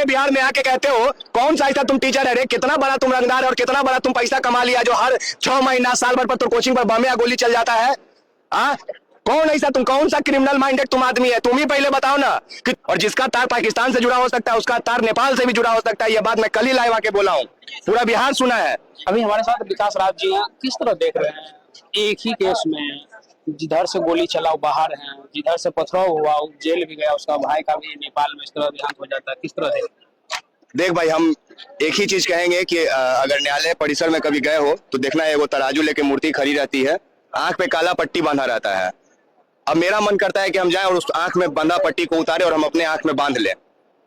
बिहार में आके कहते हो कौन सा ऐसा तुम टीचर है रे, कितना बड़ा तुम रंगदार है और कितना बड़ा तुम पैसा कमा लिया जो हर 6 महीना साल भर पर तो कोचिंग पर बम या गोली चल जाता है। कौन ऐसा तुम, कौन सा क्रिमिनल माइंडेड तुम आदमी है, तुम ही पहले बताओ ना कि, और जिसका तार पाकिस्तान से जुड़ा हो सकता है उसका तार नेपाल से भी जुड़ा हो सकता है। यह बात मैं कल ही लाइव आके बोला हूँ, पूरा बिहार सुना है। अभी हमारे साथ विकास राज जी हैं, किस तरह देख रहे हैं एक ही केस में जिधर से गोली चला वो बाहर है, जिधर से पथराव हुआ वो जेल भी गया, उसका भाई का भी नेपाल में इस तरह देहांत हो जाता है, किस तरह देख भाई, हम एक ही चीज कहेंगे कि अगर न्यायालय परिसर में कभी गए हो तो देखना है वो तराजू लेके मूर्ति खड़ी रहती है, आंख पे काला पट्टी बांधा रहता है। अब मेरा मन करता है कि हम जाएं और उस आंख में बंधा पट्टी को उतारे और हम अपने आंख में बांध लें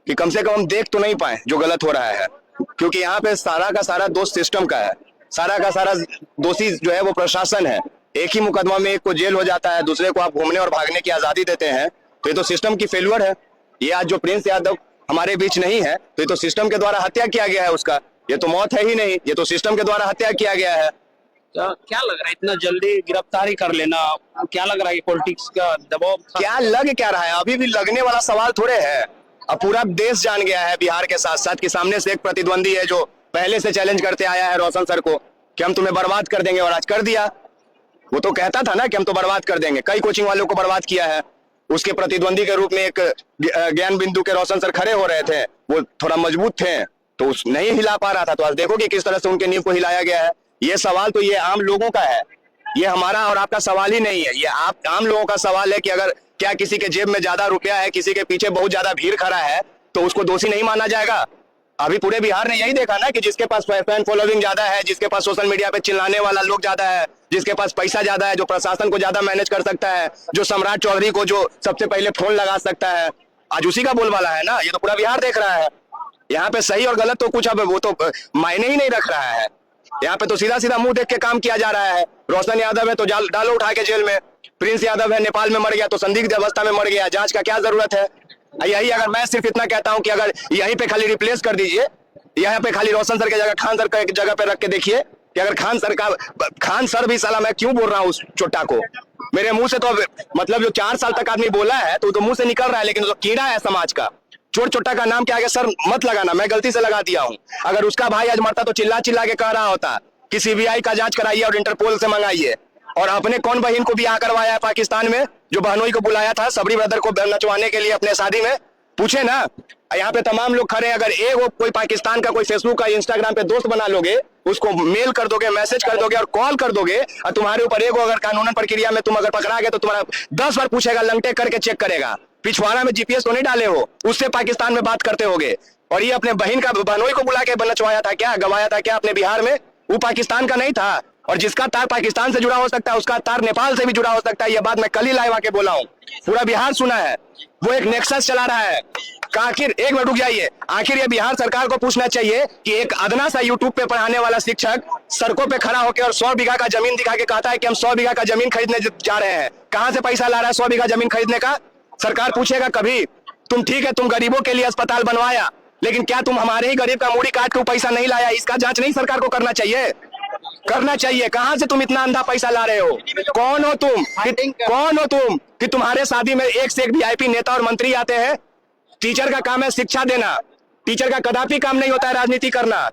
कि कम से कम हम देख तो नहीं पाए जो गलत हो रहा है, क्योंकि यहाँ पे सारा का सारा दोष सिस्टम का है, सारा का सारा दोषी जो है वो प्रशासन है। एक ही मुकदमा में एक को जेल हो जाता है, दूसरे को आप घूमने और भागने की आजादी देते हैं, तो ये तो सिस्टम की फेल्यूर है। ये आज जो प्रिंस यादव हमारे बीच नहीं है तो ये तो सिस्टम के द्वारा हत्या किया गया है उसका, ये तो मौत है ही नहीं, ये तो सिस्टम के द्वारा हत्या किया गया है। क्या लग रहा है इतना जल्दी गिरफ्तारी कर लेना, क्या लग रहा है पॉलिटिक्स का दबाव क्या लग क्या रहा है, अभी भी लगने वाला सवाल थोड़े है। अब पूरा देश जान गया है बिहार के साथ साथ कि सामने से एक प्रतिद्वंदी है जो पहले से चैलेंज करते आया है रोशन सर को कि हम तुम्हें बर्बाद कर देंगे, और आज कर दिया। वो तो कहता था ना कि हम तो बर्बाद कर देंगे, कई कोचिंग वालों को बर्बाद किया है। उसके प्रतिद्वंदी के रूप में एक ज्ञान बिंदु के रोशन सर खड़े हो रहे थे, वो थोड़ा मजबूत थे तो उस नहीं हिला पा रहा था, तो आज देखो कि किस तरह से उनके नींव को हिलाया गया है। ये सवाल तो ये आम लोगों का है, ये हमारा और आपका सवाल ही नहीं है, ये आप आम लोगों का सवाल है कि अगर क्या किसी के जेब में ज्यादा रुपया है, किसी के पीछे बहुत ज्यादा भीड़ खड़ा है तो उसको दोषी नहीं माना जाएगा। अभी पूरे बिहार ने यही देखा ना कि जिसके पास फैन फॉलोइंग ज्यादा है, जिसके पास सोशल मीडिया पे चिल्लाने वाला लोग ज्यादा है, जिसके पास पैसा ज्यादा है, जो प्रशासन को ज्यादा मैनेज कर सकता है, जो सम्राट चौधरी को जो सबसे पहले फोन लगा सकता है, आज उसी का बोलबाला है ना। ये तो पूरा बिहार देख रहा है। यहाँ पे सही और गलत तो कुछ अब वो तो मायने ही नहीं रख रहा है। यहाँ पे तो सीधा सीधा मुंह देख के काम किया जा रहा है। रोशन यादव है तो डालो उठा के जेल में, प्रिंस यादव है नेपाल में मर गया तो संदिग्ध अवस्था में मर गया, जांच का क्या जरूरत है। यही अगर मैं सिर्फ इतना कहता हूं कि अगर यहीं पे खाली रिप्लेस कर दीजिए, यहाँ पे खाली रोशन सर की जगह खान सर का एक जगह पे रख के देखिए कि अगर खान सर भी, साला मैं क्यों बोल रहा हूँ उस चोटा को, मेरे मुंह से तो मतलब जो 4 साल तक आदमी बोला है तो मुंह से निकल रहा है, लेकिन तो कीड़ा है समाज का। चोट चोटा का नाम के आगे सर मत लगाना, मैं गलती से लगा दिया हूँ। अगर उसका भाई आज मरता तो चिल्ला चिल्ला के कह रहा होता कि सीबीआई का जांच कराइए और इंटरपोल से मंगाइए। और अपने कौन बहन को ब्याह करवाया है पाकिस्तान में, जो बहनोई को बुलाया था सबरी ब्रदर को नचवाने के लिए अपने शादी में, पूछे ना। यहाँ पे तमाम लोग खड़े, अगर एक कोई पाकिस्तान का कोई फेसबुक का इंस्टाग्राम पे दोस्त बना लोगे, उसको मेल कर दोगे, मैसेज कर दोगे और कॉल कर दोगे, और तुम्हारे ऊपर एक अगर कानूनन प्रक्रिया में तुम अगर पकड़ा गए तो तुम्हारा 10 बार पूछेगा, लंगटे करके चेक करेगा, पिछवाड़ा में जीपीएस तो नहीं डाले हो, उससे पाकिस्तान में बात करते होगे। और ये अपने बहन का बहनोई को बुला के नचवाया था क्या, गवाया था क्या अपने बिहार में, वो पाकिस्तान का नहीं था। और जिसका तार पाकिस्तान से जुड़ा हो सकता है उसका तार नेपाल से भी जुड़ा हो सकता है। यह बात मैं कल ही लाइव आके बोला हूँ, पूरा बिहार सुना है। वो एक नेक्सस चला रहा है। आखिर एक मिनट रुक जाइए, आखिर ये बिहार सरकार को पूछना चाहिए कि एक अदना सा यूट्यूब पे पढ़ाने वाला शिक्षक सड़कों पे खड़ा होकर और 100 बीघा का जमीन दिखा के कहता है कि हम 100 बीघा का जमीन खरीदने जा रहे हैं, कहां से पैसा ला रहा है 100 बीघा जमीन खरीदने का? सरकार पूछेगा कभी? तुम ठीक है, तुम गरीबों के लिए अस्पताल बनवाया, लेकिन क्या तुम हमारे ही गरीब का मूड़ी काट के पैसा नहीं लाया? इसका जांच नहीं सरकार को करना चाहिए? करना चाहिए। कहां से तुम इतना अंधा पैसा ला रहे हो? कौन हो तुम? कौन हो तुम कि तुम्हारे शादी में एक से एक वीआईपी नेता और मंत्री आते हैं? टीचर का काम है शिक्षा देना, टीचर का कदापि काम नहीं होता है राजनीति करना।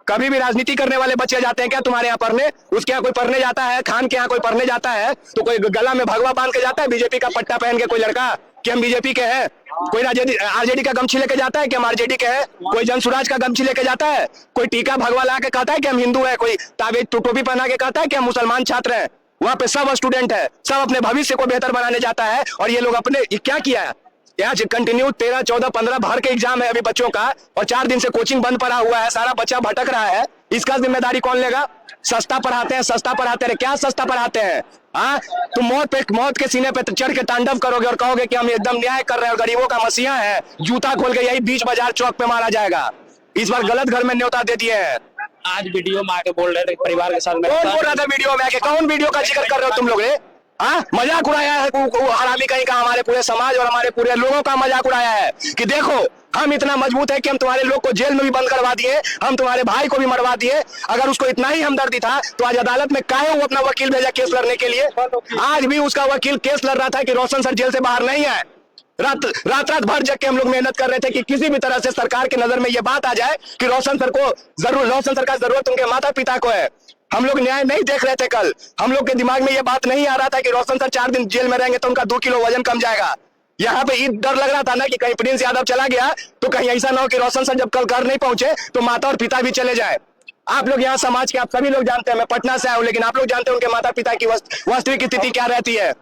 कभी भी राजनीति करने वाले बच्चे जाते हैं क्या तुम्हारे यहाँ पढ़ने? उसके यहाँ कोई पढ़ने जाता है? खान के यहाँ कोई पढ़ने जाता है तो कोई गला में भगवा बांध के जाता है बीजेपी का पट्टा पहन के कोई लड़का कि हम बीजेपी के हैं? कोई आरजेडी का गमछी लेके जाता है कि हम आरजेडी के हैं? कोई जनसुराज का गमछी लेके जाता है? कोई टीका भगवा ला के कहता है कि हम हिंदू है? कोई ताबीज टोपी पहना के कहता है कि हम मुसलमान छात्र हैं? वहां पे सब स्टूडेंट है, सब अपने भविष्य को बेहतर बनाने जाता है। और ये लोग अपने क्या किया है यहाँ कंटिन्यू 13, 14, 15 बाहर के एग्जाम है अभी बच्चों का, और 4 दिन से कोचिंग बंद पड़ा हुआ है, सारा बच्चा भटक रहा है। इसका जिम्मेदारी कौन लेगा? सस्ता पढ़ाते हैं, सस्ता पढ़ाते हैं। क्या सस्ता पढ़ाते हैं? हाँ, तुम मौत के सीने पे चढ़ के तांडव करोगे और कहोगे कि हम एकदम न्याय कर रहे हैं और गरीबों का मसीहा है, जूता खोल के यही बीच बाजार चौक पे मारा जाएगा। इस बार गलत घर में न्योता दे दिए हैं। आज वीडियो में आके बोल रहे थे परिवार के साथ, कौन बोल रहा था वीडियो में आके? कौन वीडियो का जिक्र कर रहे हो तुम लोग? मजाक उड़ाया है हरामी कहीं का, हमारे पूरे समाज और हमारे पूरे लोगों का मजाक उड़ाया है कि देखो हम इतना मजबूत है कि हम तुम्हारे लोग को जेल में भी बंद करवा दिए, हम तुम्हारे भाई को भी मरवा दिए। अगर उसको इतना ही हमदर्दी था तो आज अदालत में काहे वो अपना वकील भेजा केस लड़ने के लिए? आज भी उसका वकील केस लड़ रहा था कि रोशन सर जेल से बाहर नहीं आए। रात रात भर जग के हम लोग मेहनत कर रहे थे कि किसी भी तरह से सरकार की नजर में ये बात आ जाए कि रोशन सर का जरूरत उनके माता पिता को है। हम लोग न्याय नहीं देख रहे थे कल, हम लोग के दिमाग में ये बात नहीं आ रहा था कि रोशन सर 4 दिन जेल में रहेंगे तो उनका 2 किलो वजन कम जाएगा। यहाँ पे ये डर लग रहा था ना कि कहीं प्रिंस यादव चला गया तो कहीं ऐसा ना हो कि रोशन सर जब कल घर नहीं पहुंचे तो माता और पिता भी चले जाए। आप लोग यहाँ समाज के, आप सभी लोग जानते हैं, मैं पटना से आया हूँ, लेकिन आप लोग जानते हैं उनके माता पिता की वास्तविक स्थिति क्या रहती है।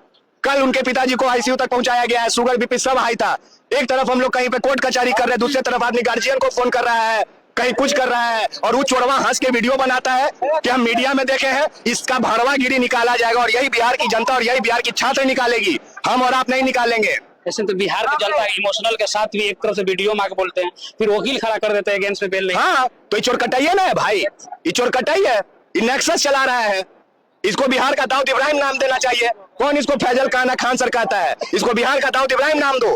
कल उनके पिताजी को आईसीयू तक पहुंचाया गया है, शुगर बीपी सब हाई था। एक तरफ हम लोग कहीं पे कोर्ट कचहरी कर रहे हैं, दूसरी तरफ आदमी गार्जियन को फोन कर रहा है, कहीं कुछ कर रहा है, और वो चोरवा हंस के वीडियो बनाता है कि हम मीडिया में देखे हैं। इसका भड़वागिरी निकाला जाएगा और यही बिहार की जनता और यही बिहार की छात्र निकालेगी, हम और आप नहीं निकालेंगे। ऐसे तो बिहार की जनता इमोशनल के साथ भी एक तरफ से वीडियो में आके बोलते हैं, फिर वकील खड़ा कर देते हैं अगेंस्ट में बेल नहीं। हाँ, तो ये चोर कटाई है ना भाई, ये चोर कटाई है, ये नेक्सस चला रहा है। इसको बिहार का दाऊद इब्राहिम नाम देना चाहिए। कौन इसको फैजल खान सर कहता है? इसको बिहार का दाऊद इब्राहिम नाम दो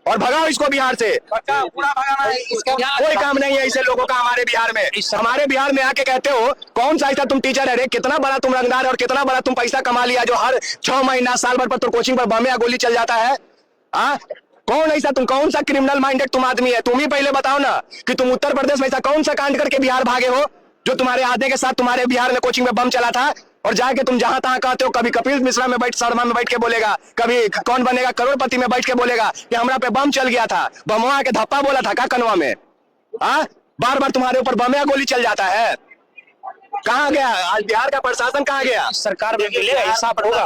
और भगाओ इसको बिहार से। पूरा भगाना है, कोई काम नहीं है ऐसे लोगों का हमारे बिहार में। हमारे बिहार में आके कहते हो कौन सा ऐसा तुम टीचर है रे, कितना बड़ा तुम रंगदार है और कितना बड़ा तुम पैसा कमा लिया जो हर 6 महीना साल भर पर तो कोचिंग पर बम या गोली चल जाता है। कौन ऐसा, तुम कौन सा क्रिमिनल माइंडेड तुम आदमी है? तुम ही पहले बताओ ना कि तुम उत्तर प्रदेश में ऐसा कौन सा कांड करके बिहार भागे हो जो तुम्हारे आधे के साथ तुम्हारे बिहार में कोचिंग में बम चला था, और जाके तुम जहां तहां कहते हो, कभी कपिल मिश्रा में बैठ, शर्मा में बैठ के बोलेगा, कभी कौन बनेगा करोड़पति में बैठ के बोलेगा कि हमरा पे बम चल गया था, बमवा के धप्पा बोला था का कनवा में। बार बार तुम्हारे ऊपर बम या गोली चल जाता है। कहाँ गया आज बिहार का प्रशासन? कहाँ गया? सरकार में मिलेगा, इंसाफ होगा,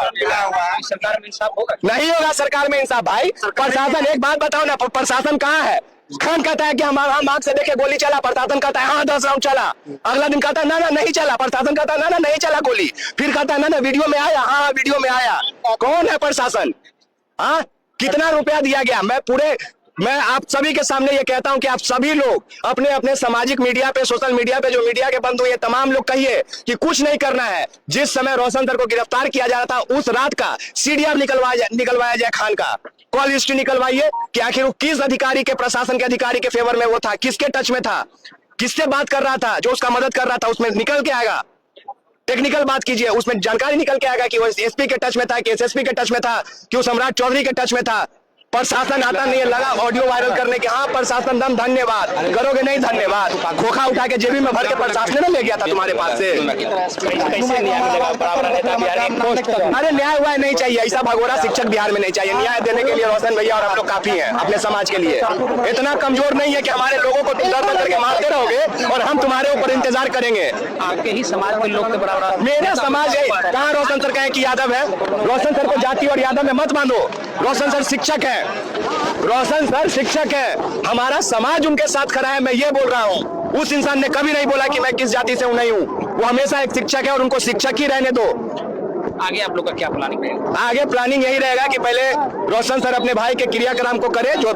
सरकार में इंसाफ होगा? नहीं होगा सरकार में इंसाफ भाई। प्रशासन, एक बात बताओ ना, प्रशासन कहाँ है? खान कहता है कि हम आंख से देखे गोली चला, प्रशासन कहता है हाँ 10 राउंड चला। अगला दिन कहता है ना नहीं चला, प्रशासन कहता है ना नहीं चला गोली, फिर कहता है ना वीडियो में आया, हाँ वीडियो में आया। कौन है प्रशासन? कितना रुपया दिया गया? मैं आप सभी के सामने ये कहता हूं कि आप सभी लोग अपने अपने सामाजिक मीडिया पे, सोशल मीडिया पे, जो मीडिया के बंधु ये तमाम लोग कहिए कि कुछ नहीं करना है। जिस समय रोशन सर को गिरफ्तार किया जा रहा था उस रात का सीडीआर निकलवाया जाए, खान का कॉल हिस्ट्री निकलवाइए कि आखिर वो किस अधिकारी के, प्रशासन के अधिकारी के फेवर में वो था, किसके टच में था, किससे बात कर रहा था, जो उसका मदद कर रहा था, उसमें निकल के आएगा। टेक्निकल बात कीजिए, उसमें जानकारी निकल के आएगा कि वो एसपी के टच में था, कि एसएसपी के टच में था, कि वो सम्राट चौधरी के टच में था। प्रशासन आता नहीं है, लगा ऑडियो वायरल करने के। हाँ प्रशासन दम, धन्यवाद करोगे नहीं? धन्यवाद। खोखा उठा के जेबी में भर के प्रशासन ने ले गया था तुम्हारे पास से। अरे न्याय हुआ नहीं चाहिए, ऐसा भगोड़ा शिक्षक बिहार में नहीं चाहिए। न्याय देने के लिए रोशन भैया और हम लोग काफी हैं अपने समाज के लिए। इतना कमजोर नहीं है कि हमारे लोगों को तुम दर्द करके मारते रहोगे और हम तुम्हारे ऊपर इंतजार करेंगे। आपके ही समाज के लोग के बराबर मेरा समाज है। कहाँ रोशन सर कहे कि यादव है? रोशन सर को जाति और यादव में मत बांधो। रोशन सर शिक्षक है, रोशन सर शिक्षक है, हमारा समाज उनके साथ खड़ा है। मैं ये बोल रहा हूँ, उस इंसान ने कभी नहीं बोला कि मैं किस जाति से हूं, नहीं हूं। वो हमेशा एक शिक्षक है और उनको शिक्षक ही रहने दो। आगे आप लोग का क्या प्लानिंग रहेगा? आगे प्लानिंग यही रहेगा कि पहले रोशन सर अपने भाई के क्रियाक्रम को करे, जो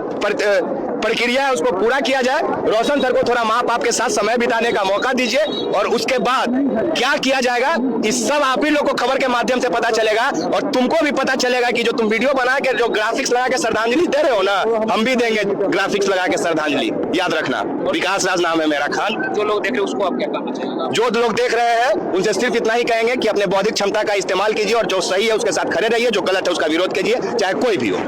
प्रक्रिया है उसको पूरा किया जाए। रोशन सर को थोड़ा माँ बाप के साथ समय बिताने का मौका दीजिए और उसके बाद क्या किया जाएगा इस सब आप ही लोग को खबर के माध्यम से पता चलेगा। और तुमको भी पता चलेगा कि जो तुम वीडियो बना के, जो ग्राफिक्स लगा के श्रद्धांजलि दे रहे हो ना, हम भी देंगे ग्राफिक्स लगा के श्रद्धांजलि। याद रखना, विकास राज नाम है मेरा। खान, जो लोग देख रहे हैं उसको आप क्या कहना चाहिए? जो लोग देख रहे हैं उनसे सिर्फ इतना ही कहेंगे कि अपने बौद्धिक क्षमता का इस्तेमाल कीजिए और जो सही है उसके साथ खड़े रहिए, जो गलत है उसका विरोध कीजिए, चाहे कोई भी हो।